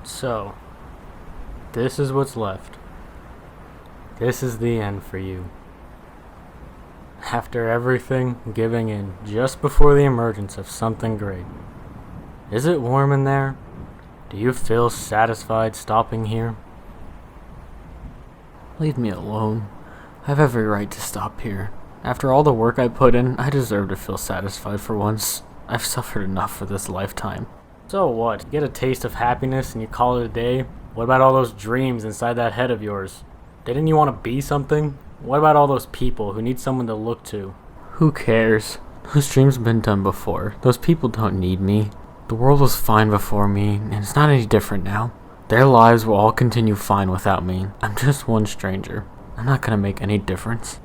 So, this is what's left. This is the end for you. After everything, giving in just before the emergence of something great. Is it warm in there? Do you feel satisfied stopping here? Leave me alone. I have every right to stop here. After all the work I put in, I deserve to feel satisfied for once. I've suffered enough for this lifetime. So what? You get a taste of happiness and you call it a day? What about all those dreams inside that head of yours? Didn't you want to be something? What about all those people who need someone to look to? Who cares? Those dreams have been done before. Those people don't need me. The world was fine before me, and it's not any different now. Their lives will all continue fine without me. I'm just one stranger. I'm not gonna make any difference.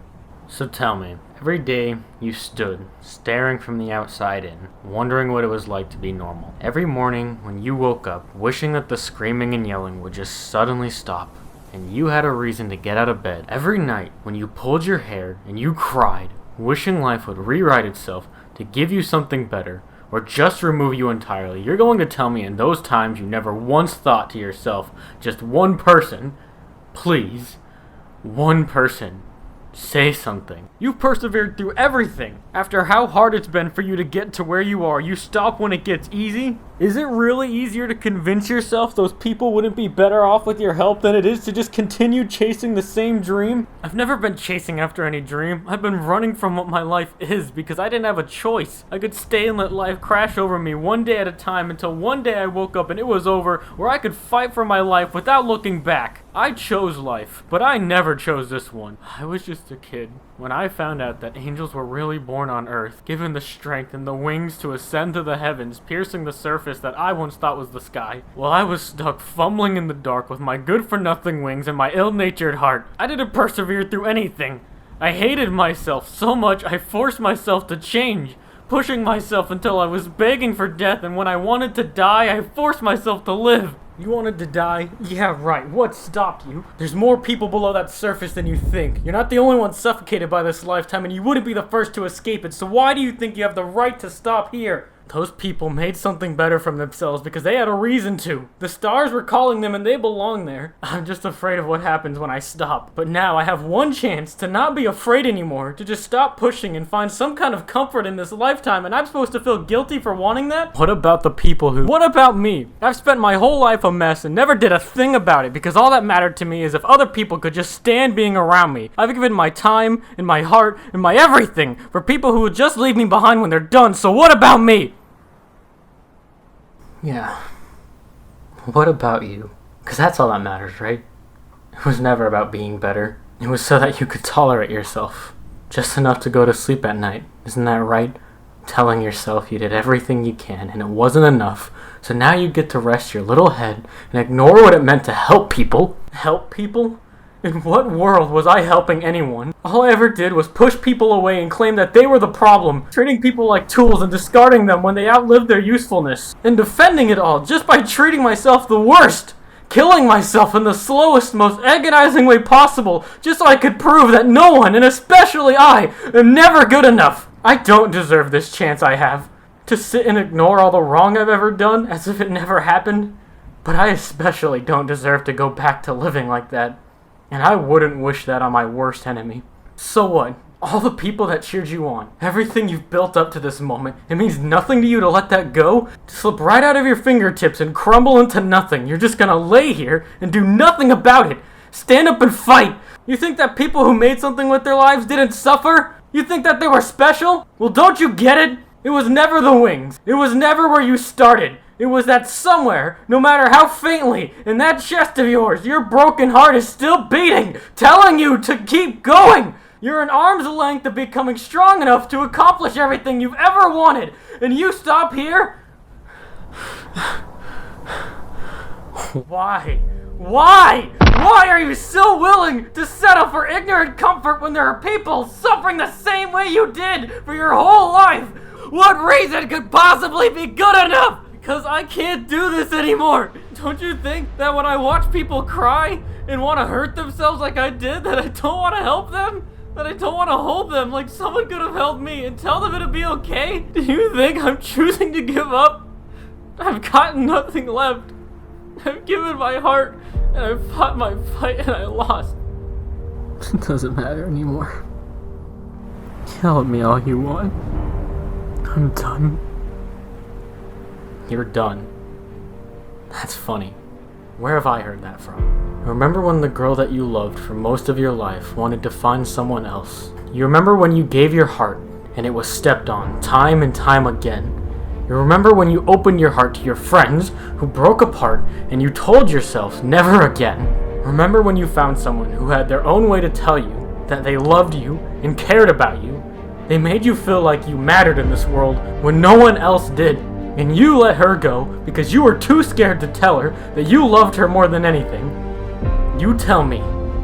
So tell me, every day you stood, staring from the outside in, wondering what it was like to be normal. Every morning when you woke up, wishing that the screaming and yelling would just suddenly stop, and you had a reason to get out of bed. Every night when you pulled your hair and you cried, wishing life would rewrite itself to give you something better, or just remove you entirely. You're going to tell me in those times you never once thought to yourself, just one person, please, one person, say something. You've persevered through everything. After how hard it's been for you to get to where you are, you stop when it gets easy? Is it really easier to convince yourself those people wouldn't be better off with your help than it is to just continue chasing the same dream? I've never been chasing after any dream. I've been running from what my life is because I didn't have a choice. I could stay and let life crash over me one day at a time until one day I woke up and it was over, where I could fight for my life without looking back. I chose life, but I never chose this one. I was just a kid when I found out that angels were really born on Earth, given the strength and the wings to ascend to the heavens, piercing the surface that I once thought was the sky, while I was stuck fumbling in the dark with my good-for-nothing wings and my ill-natured heart. I didn't persevere through anything. I hated myself so much I forced myself to change, pushing myself until I was begging for death, and when I wanted to die, I forced myself to live. You wanted to die? Yeah, right. What stopped you? There's more people below that surface than you think. You're not the only one suffocated by this lifetime, and you wouldn't be the first to escape it, so why do you think you have the right to stop here? Those people made something better from themselves because they had a reason to. The stars were calling them and they belong there. I'm just afraid of what happens when I stop. But now I have one chance to not be afraid anymore, to just stop pushing and find some kind of comfort in this lifetime, and I'm supposed to feel guilty for wanting that? What about the people who... What about me? I've spent my whole life a mess and never did a thing about it because all that mattered to me is if other people could just stand being around me. I've given my time and my heart and my everything for people who would just leave me behind when they're done, so what about me? Yeah. What about you? Because that's all that matters, right? It was never about being better. It was so that you could tolerate yourself. Just enough to go to sleep at night. Isn't that right? Telling yourself you did everything you can and it wasn't enough. So now you get to rest your little head and ignore what it meant to help people. Help people? In what world was I helping anyone? All I ever did was push people away and claim that they were the problem, treating people like tools and discarding them when they outlived their usefulness, and defending it all just by treating myself the worst, killing myself in the slowest, most agonizing way possible, just so I could prove that no one, and especially I, am never good enough. I don't deserve this chance I have, to sit and ignore all the wrong I've ever done as if it never happened, but I especially don't deserve to go back to living like that. And I wouldn't wish that on my worst enemy. So what? All the people that cheered you on, everything you've built up to this moment, it means nothing to you to let that go? To slip right out of your fingertips and crumble into nothing. You're just gonna lay here and do nothing about it. Stand up and fight. You think that people who made something with their lives didn't suffer? You think that they were special? Well, don't you get it? It was never the wings. It was never where you started. It was that somewhere, no matter how faintly, in that chest of yours, your broken heart is still beating, telling you to keep going. You're an arm's length of becoming strong enough to accomplish everything you've ever wanted, and you stop here? Why? Why? Why are you so willing to settle for ignorant comfort when there are people suffering the same way you did for your whole life? What reason could possibly be good enough? Because I can't do this anymore. Don't you think that when I watch people cry and want to hurt themselves like I did, that I don't want to help them? That I don't want to hold them like someone could have helped me and tell them it'll be okay? Do you think I'm choosing to give up? I've got nothing left. I've given my heart, and I've fought my fight, and I lost. It doesn't matter anymore. Yell at me all you want. I'm done. You're done. That's funny. Where have I heard that from? Remember when the girl that you loved for most of your life wanted to find someone else? You remember when you gave your heart and it was stepped on time and time again? You remember when you opened your heart to your friends who broke apart and you told yourself never again? Remember when you found someone who had their own way to tell you that they loved you and cared about you? They made you feel like you mattered in this world when no one else did. And you let her go because you were too scared to tell her that you loved her more than anything. You tell me,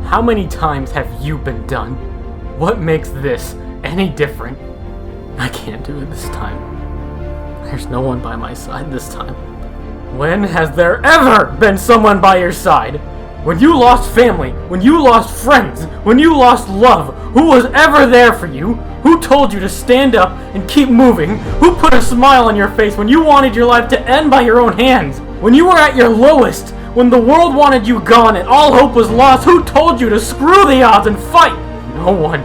how many times have you been done? What makes this any different? I can't do it this time. There's no one by my side this time. When has there ever been someone by your side? When you lost family, when you lost friends, when you lost love, who was ever there for you? Who told you to stand up and keep moving? Who put a smile on your face when you wanted your life to end by your own hands? When you were at your lowest, when the world wanted you gone and all hope was lost, who told you to screw the odds and fight? No one.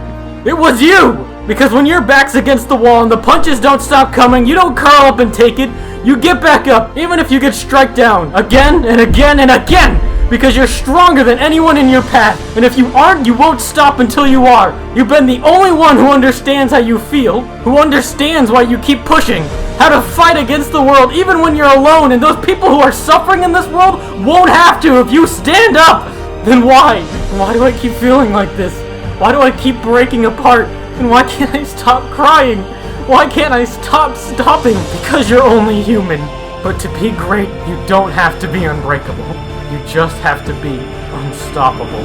It was you! Because when your back's against the wall and the punches don't stop coming, you don't curl up and take it. You get back up, even if you get struck down, again and again and again! Because you're stronger than anyone in your path, and if you aren't, you won't stop until you are. You've been the only one who understands how you feel, who understands why you keep pushing, how to fight against the world even when you're alone, and those people who are suffering in this world won't have to if you stand up. Then why? Why do I keep feeling like this? Why do I keep breaking apart? And why can't I stop crying? Why can't I stop stopping? Because you're only human. But to be great, you don't have to be unbreakable. You just have to be unstoppable.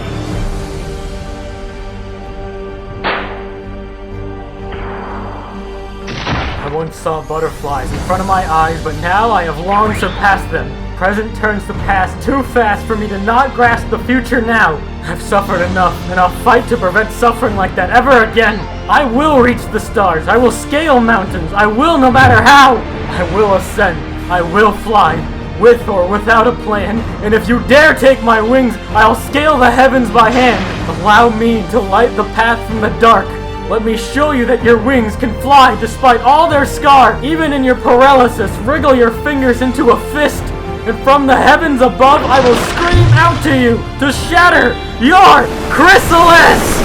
I once saw butterflies in front of my eyes, but now I have long surpassed them. Present turns to past too fast for me to not grasp the future now. I've suffered enough, and I'll fight to prevent suffering like that ever again. I will reach the stars. I will scale mountains. I will, no matter how. I will ascend. I will fly. With or without a plan, and if you dare take my wings, I'll scale the heavens by hand. Allow me to light the path from the dark. Let me show you that your wings can fly despite all their scar. Even in your paralysis, wriggle your fingers into a fist, and from the heavens above I will scream out to you to shatter your chrysalis!